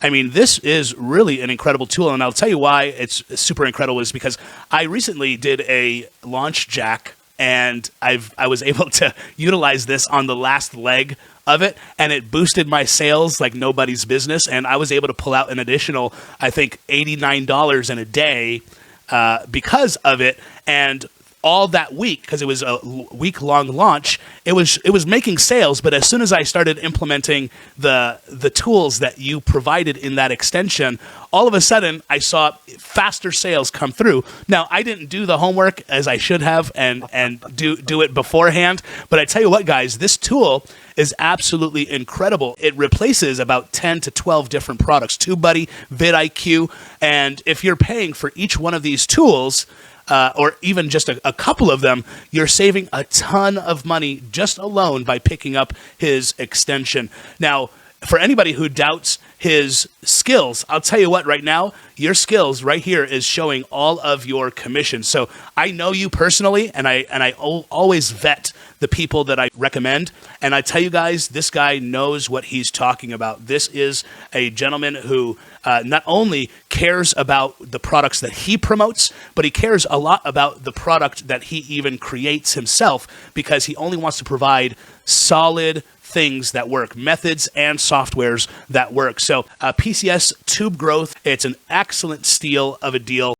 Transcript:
I mean, this is really an incredible tool, and I'll tell you why it's super incredible is because I recently did a launch jack, and I was able to utilize this on the last leg of it, and it boosted my sales like nobody's business, and I was able to pull out an additional, I think, $89 in a day because of it. And all that week, because it was a week-long launch, it was making sales. But as soon as I started implementing the tools that you provided in that extension, all of a sudden I saw faster sales come through. Now, I didn't do the homework as I should have and do it beforehand. But I tell you what, guys, this tool is absolutely incredible. It replaces about 10 to 12 different products, Tubebuddy, vidIQ, and if you're paying for each one of these tools, or even just a couple of them, you're saving a ton of money just alone by picking up his extension. Now, for anybody who doubts his skills, I'll tell you what, right now, your skills right here is showing all of your commissions. So I know you personally, and I always vet the people that I recommend. And I tell you guys, this guy knows what he's talking about. This is a gentleman who not only cares about the products that he promotes, but he cares a lot about the product that he even creates himself, because he only wants to provide solid things that work, methods and softwares that work. So PCS Tubegrowth, it's an excellent steal of a deal.